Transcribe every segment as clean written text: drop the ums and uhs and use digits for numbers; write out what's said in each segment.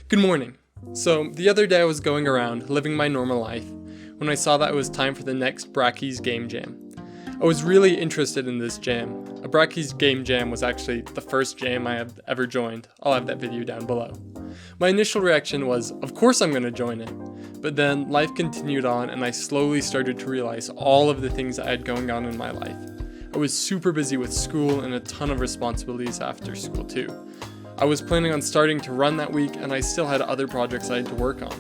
Good morning. So, the other day I was going around, living my normal life, when I saw that it was time for the next Brackeys Game Jam. I was really interested in this jam. A Brackeys Game Jam was actually the first jam I have ever joined. I'll have that video down below. My initial reaction was, of course I'm going to join it. But then life continued on and I slowly started to realize all of the things I had going on in my life. I was super busy with school and a ton of responsibilities after school too. I was planning on starting to run that week and I still had other projects I had to work on.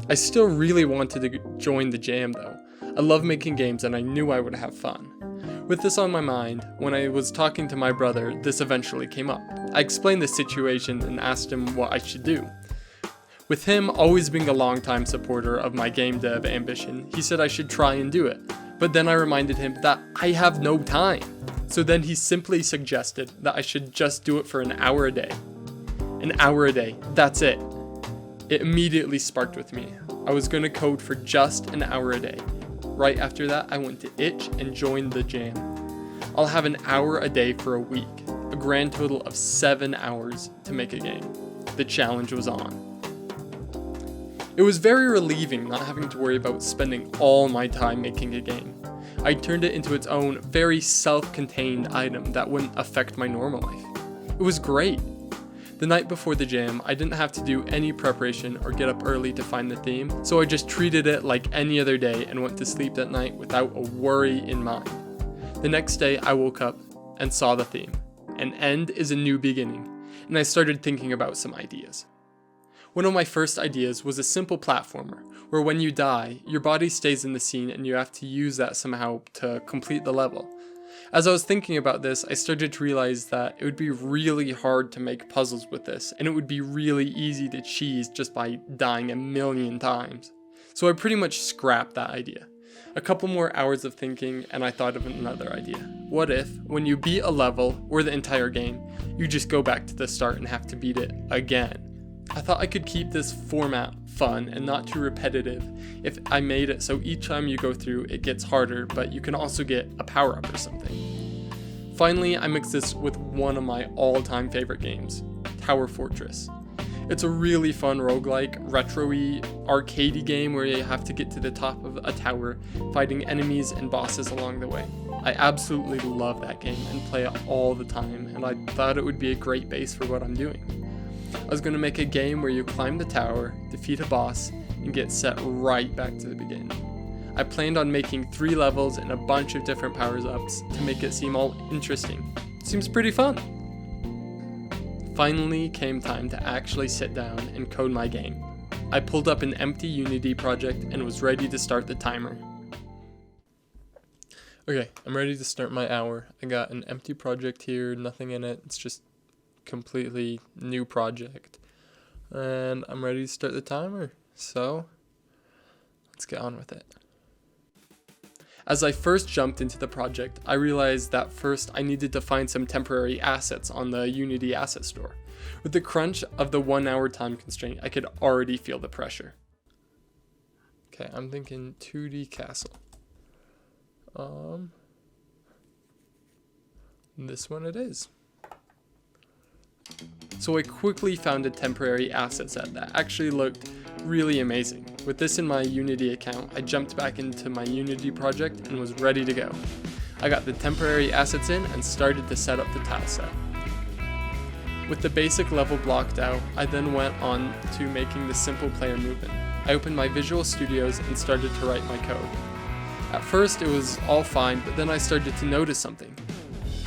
I still really wanted to join the jam though. I love making games and I knew I would have fun. With this on my mind, when I was talking to my brother, this eventually came up. I explained the situation and asked him what I should do. With him always being a longtime supporter of my game dev ambition, he said I should try and do it. But then I reminded him that I have no time. So then he simply suggested that I should just do it for an hour a day. An hour a day, that's it. It immediately sparked with me. I was going to code for just an hour a day. Right after that, I went to Itch and joined the jam. I'll have an hour a day for a week, a grand total of 7 hours to make a game. The challenge was on. It was very relieving not having to worry about spending all my time making a game. I turned it into its own very self-contained item that wouldn't affect my normal life. It was great. The night before the jam, I didn't have to do any preparation or get up early to find the theme, so I just treated it like any other day and went to sleep that night without a worry in mind. The next day, I woke up and saw the theme. An end is a new beginning, and I started thinking about some ideas. One of my first ideas was a simple platformer, where when you die, your body stays in the scene and you have to use that somehow to complete the level. As I was thinking about this, I started to realize that it would be really hard to make puzzles with this, and it would be really easy to cheese just by dying a million times. So I pretty much scrapped that idea. A couple more hours of thinking, and I thought of another idea. What if, when you beat a level, or the entire game, you just go back to the start and have to beat it again? I thought I could keep this format fun and not too repetitive if I made it so each time you go through it gets harder, but you can also get a power-up or something. Finally, I mixed this with one of my all-time favorite games, Tower Fortress. It's a really fun roguelike, retro-y, arcadey game where you have to get to the top of a tower, fighting enemies and bosses along the way. I absolutely love that game and play it all the time, and I thought it would be a great base for what I'm doing. I was going to make a game where you climb the tower, defeat a boss, and get set right back to the beginning. I planned on making 3 levels and a bunch of different powers-ups to make it seem all interesting. Seems pretty fun. Finally came time to actually sit down and code my game. I pulled up an empty Unity project and was ready to start the timer. Okay, I'm ready to start my hour. I got an empty project here, nothing in it, it's just completely new project, and I'm ready to start the timer, so let's get on with it. As I first jumped into the project, I realized that first I needed to find some temporary assets on the Unity asset store. With the crunch of the 1 hour time constraint, I could already feel the pressure. Okay, I'm thinking 2D castle. This one it is. So I quickly found a temporary asset set that actually looked really amazing. With this in my Unity account, I jumped back into my Unity project and was ready to go. I got the temporary assets in and started to set up the tile set. With the basic level blocked out, I then went on to making the simple player movement. I opened my Visual Studios and started to write my code. At first it was all fine, but then I started to notice something.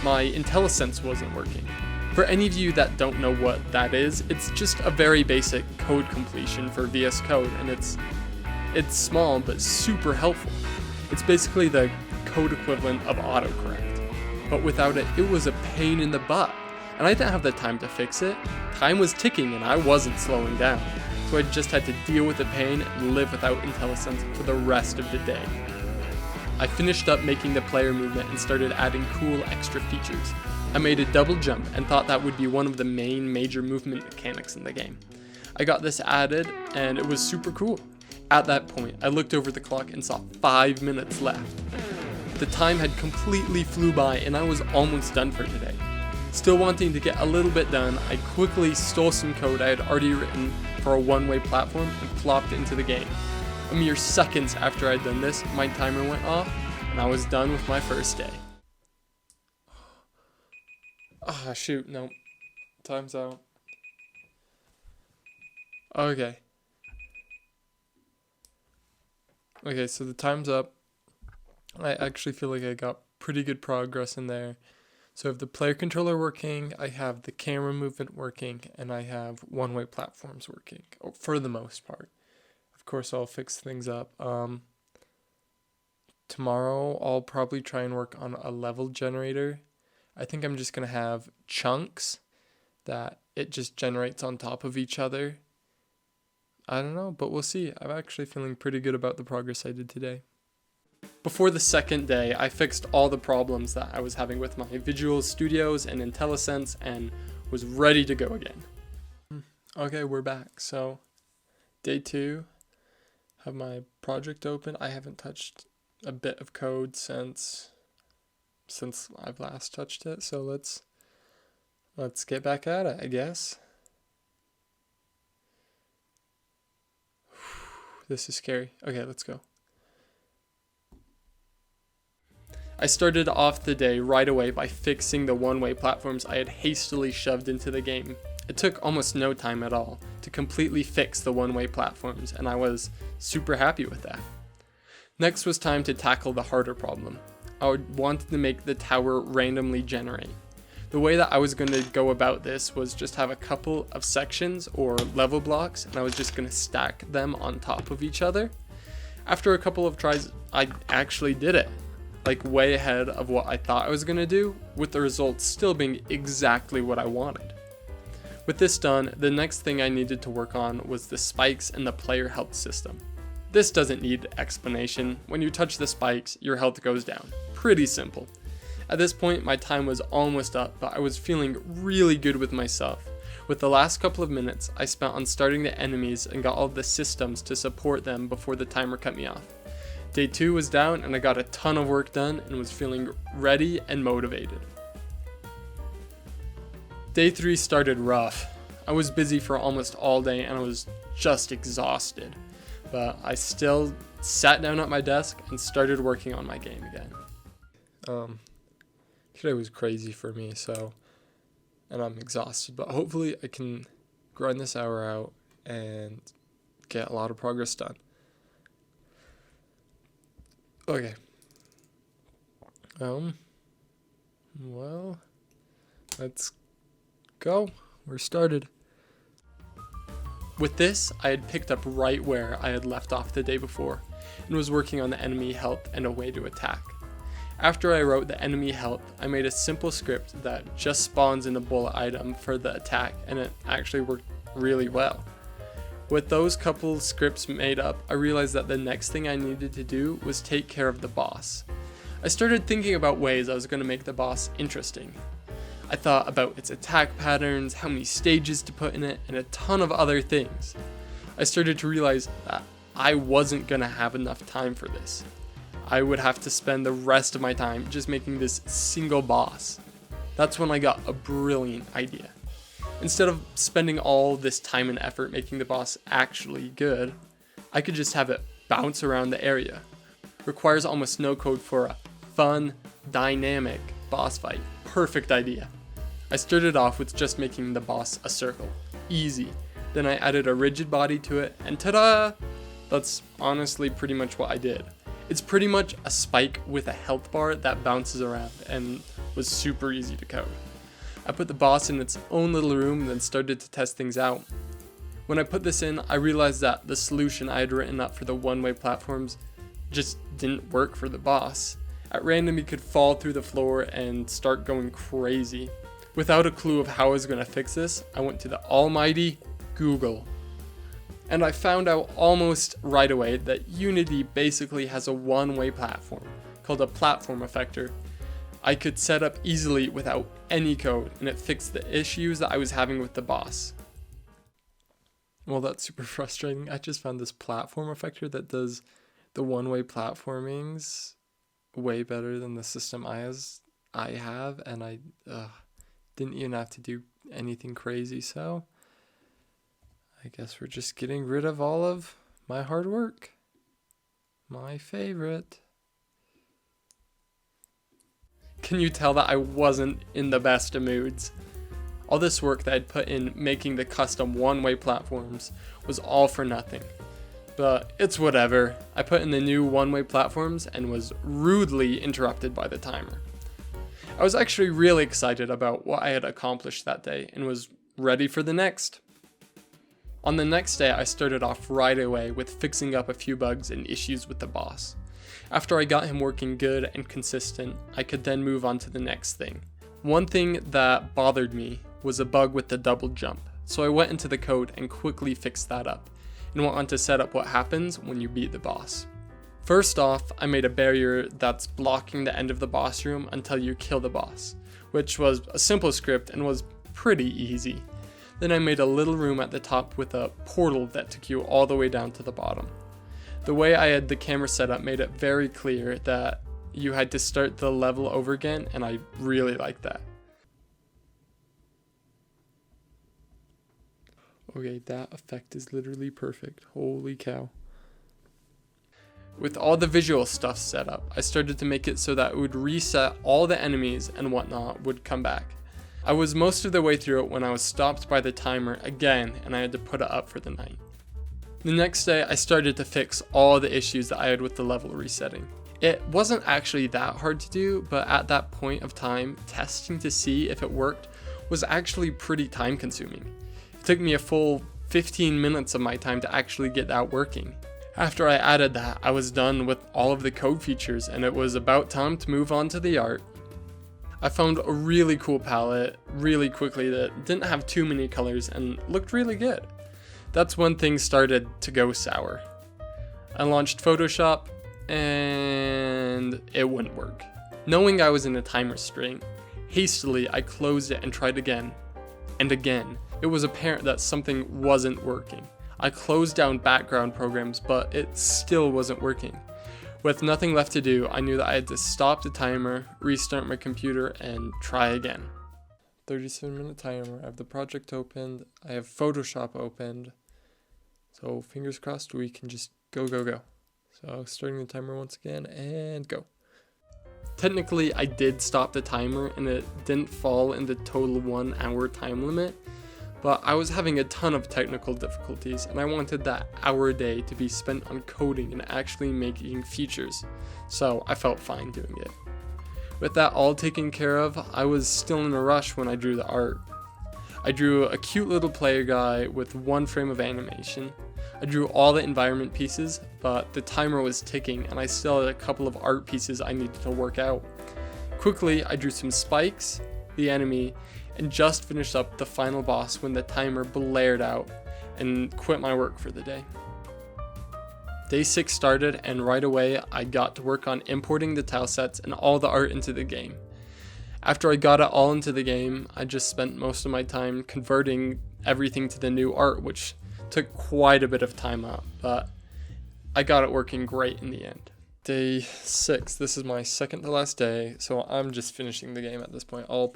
My IntelliSense wasn't working. For any of you that don't know what that is, it's just a very basic code completion for VS Code, and it's small but super helpful. It's basically the code equivalent of autocorrect. But without it, it was a pain in the butt, and I didn't have the time to fix it. Time was ticking and I wasn't slowing down, so I just had to deal with the pain and live without IntelliSense for the rest of the day. I finished up making the player movement and started adding cool extra features. I made a double jump and thought that would be one of the main major movement mechanics in the game. I got this added and it was super cool. At that point, I looked over the clock and saw 5 minutes left. The time had completely flew by and I was almost done for today. Still wanting to get a little bit done, I quickly stole some code I had already written for a one-way platform and plopped into the game. A mere seconds after I'd done this, my timer went off, and I was done with my first day. Ah, shoot, no. Time's out. Okay. Okay, so the time's up. I actually feel like I got pretty good progress in there. So I have the player controller working, I have the camera movement working, and I have one-way platforms working, for the most part. Of course, I'll fix things up. Tomorrow, I'll probably try and work on a level generator. I think I'm just going to have chunks that it just generates on top of each other. I don't know, but we'll see. I'm actually feeling pretty good about the progress I did today. Before the second day, I fixed all the problems that I was having with my Visual Studios and IntelliSense and was ready to go again. Okay, we're back. So, day 2, have my project open. I haven't touched a bit of code since I've last touched it, so let's get back at it, I guess. This is scary. Okay, let's go. I started off the day right away by fixing the one-way platforms I had hastily shoved into the game. It took almost no time at all to completely fix the one-way platforms, and I was super happy with that. Next was time to tackle the harder problem. I wanted to make the tower randomly generate. The way that I was going to go about this was just have a couple of sections or level blocks, and I was just going to stack them on top of each other. After a couple of tries, I actually did it, like way ahead of what I thought I was going to do, with the results still being exactly what I wanted. With this done, the next thing I needed to work on was the spikes and the player health system. This doesn't need explanation. When you touch the spikes, your health goes down. Pretty simple. At this point, my time was almost up, but I was feeling really good with myself. With the last couple of minutes I spent on starting the enemies and got all the systems to support them before the timer cut me off. Day 2 was down and I got a ton of work done and was feeling ready and motivated. Day 3 started rough. I was busy for almost all day and I was just exhausted. But I still sat down at my desk and started working on my game again. Today was crazy for me, and I'm exhausted, but hopefully I can grind this hour out and get a lot of progress done. Okay. Well, let's go. We're started. With this, I had picked up right where I had left off the day before, and was working on the enemy health and a way to attack. After I wrote the enemy health, I made a simple script that just spawns in a bullet item for the attack, and it actually worked really well. With those couple scripts made up, I realized that the next thing I needed to do was take care of the boss. I started thinking about ways I was going to make the boss interesting. I thought about its attack patterns, how many stages to put in it, and a ton of other things. I started to realize that I wasn't going to have enough time for this. I would have to spend the rest of my time just making this single boss. That's when I got a brilliant idea. Instead of spending all this time and effort making the boss actually good, I could just have it bounce around the area. Requires almost no code for a fun, dynamic boss fight. Perfect idea. I started off with just making the boss a circle. Easy. Then I added a rigid body to it, and ta-da! That's honestly pretty much what I did. It's pretty much a spike with a health bar that bounces around and was super easy to code. I put the boss in its own little room and then started to test things out. When I put this in, I realized that the solution I had written up for the one-way platforms just didn't work for the boss. At random, he could fall through the floor and start going crazy. Without a clue of how I was going to fix this, I went to the almighty Google. And I found out almost right away that Unity basically has a one-way platform called a platform effector. I could set up easily without any code, and it fixed the issues that I was having with the boss. Well, that's super frustrating. I just found this platform effector that does the one-way platformings way better than the system I have, and I didn't even have to do anything crazy, so I guess we're just getting rid of all of my hard work. My favorite. Can you tell that I wasn't in the best of moods? All this work that I'd put in making the custom one-way platforms was all for nothing. But it's whatever. I put in the new one-way platforms and was rudely interrupted by the timer. I was actually really excited about what I had accomplished that day and was ready for the next. On the next day, I started off right away with fixing up a few bugs and issues with the boss. After I got him working good and consistent, I could then move on to the next thing. One thing that bothered me was a bug with the double jump, so I went into the code and quickly fixed that up, and went on to set up what happens when you beat the boss. First off, I made a barrier that's blocking the end of the boss room until you kill the boss, which was a simple script and was pretty easy. Then I made a little room at the top with a portal that took you all the way down to the bottom. The way I had the camera set up made it very clear that you had to start the level over again, and I really liked that. Okay, that effect is literally perfect. Holy cow. With all the visual stuff set up, I started to make it so that it would reset all the enemies and whatnot would come back. I was most of the way through it when I was stopped by the timer again, and I had to put it up for the night. The next day, I started to fix all the issues that I had with the level resetting. It wasn't actually that hard to do, but at that point of time, testing to see if it worked was actually pretty time consuming. It took me a full 15 minutes of my time to actually get that working. After I added that, I was done with all of the code features, and it was about time to move on to the art. I found a really cool palette really quickly that didn't have too many colors and looked really good. That's when things started to go sour. I launched Photoshop and it wouldn't work. Knowing I was in a time restraint, hastily I closed it and tried again and again. It was apparent that something wasn't working. I closed down background programs, but it still wasn't working. With nothing left to do, I knew that I had to stop the timer, restart my computer, and try again. 37-minute timer, I have the project opened, I have Photoshop opened, so fingers crossed we can just go. So starting the timer once again, and go. Technically, I did stop the timer and it didn't fall in the total 1 hour time limit, but I was having a ton of technical difficulties and I wanted that hour a day to be spent on coding and actually making features, so I felt fine doing it. With that all taken care of, I was still in a rush when I drew the art. I drew a cute little player guy with 1 frame of animation. I drew all the environment pieces, but the timer was ticking and I still had a couple of art pieces I needed to work out. Quickly, I drew some spikes, the enemy, and just finished up the final boss when the timer blared out and quit my work for the day. Day 6 started and right away I got to work on importing the tile sets and all the art into the game. After I got it all into the game, I just spent most of my time converting everything to the new art, which took quite a bit of time out, but I got it working great in the end. Day 6, this is my second to last day, so I'm just finishing the game at this point. I'll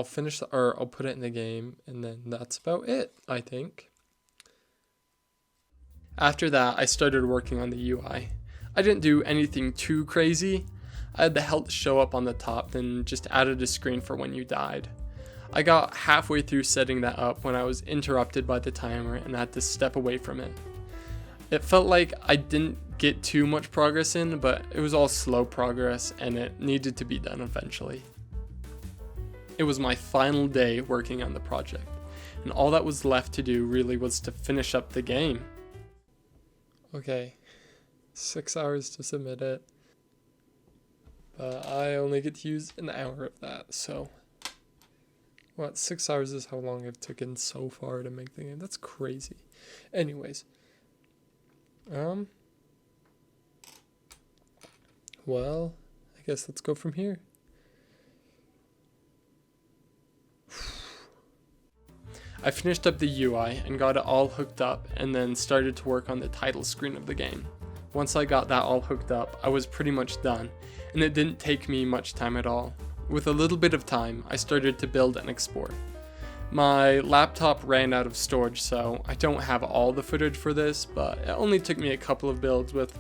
finish the art, I'll put it in the game, and then that's about it, I think. After that, I started working on the UI. I didn't do anything too crazy. I had the health show up on the top, then just added a screen for when you died. I got halfway through setting that up when I was interrupted by the timer and had to step away from it. It felt like I didn't get too much progress in, but it was all slow progress and it needed to be done eventually. It was my final day working on the project, and all that was left to do really was to finish up the game. Okay, 6 hours to submit it, but I only get to use an hour of that, so 6 hours is how long I've taken so far to make the game. That's crazy. Anyways, well, I guess let's go from here. I finished up the UI and got it all hooked up and then started to work on the title screen of the game. Once I got that all hooked up, I was pretty much done, and it didn't take me much time at all. With a little bit of time, I started to build and export. My laptop ran out of storage, so I don't have all the footage for this, but it only took me a couple of builds with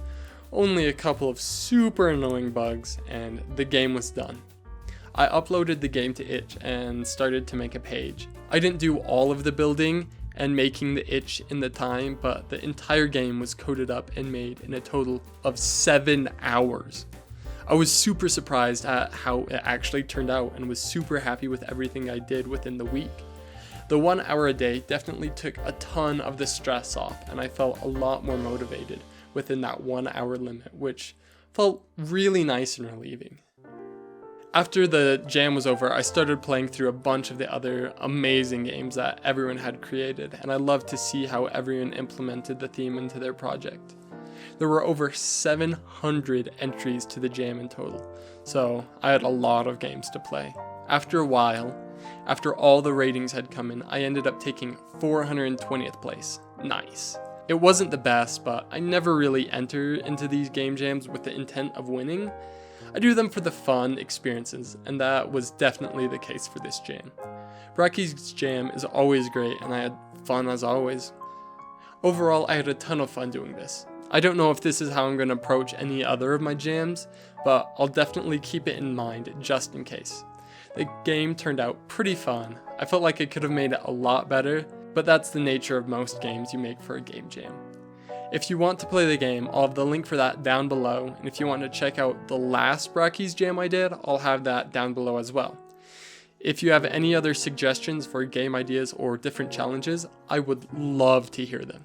only a couple of super annoying bugs, and the game was done. I uploaded the game to itch and started to make a page. I didn't do all of the building and making the itch in the time, but the entire game was coded up and made in a total of 7 hours. I was super surprised at how it actually turned out and was super happy with everything I did within the week. The 1 hour a day definitely took a ton of the stress off, and I felt a lot more motivated within that 1 hour limit, which felt really nice and relieving. After the jam was over, I started playing through a bunch of the other amazing games that everyone had created, and I loved to see how everyone implemented the theme into their project. There were over 700 entries to the jam in total, so I had a lot of games to play. After a while, after all the ratings had come in, I ended up taking 420th place. Nice. It wasn't the best, but I never really enter into these game jams with the intent of winning. I do them for the fun experiences, and that was definitely the case for this jam. Brackeys Jam is always great, and I had fun as always. Overall, I had a ton of fun doing this. I don't know if this is how I'm going to approach any other of my jams, but I'll definitely keep it in mind just in case. The game turned out pretty fun. I felt like I could have made it a lot better, but that's the nature of most games you make for a game jam. If you want to play the game, I'll have the link for that down below, and if you want to check out the last Brackeys Jam I did, I'll have that down below as well. If you have any other suggestions for game ideas or different challenges, I would love to hear them.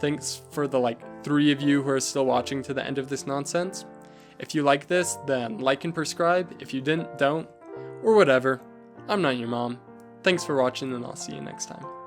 Thanks for the 3 of you who are still watching to the end of this nonsense. If you like this, then like and subscribe. If you didn't, don't. Or whatever. I'm not your mom. Thanks for watching, and I'll see you next time.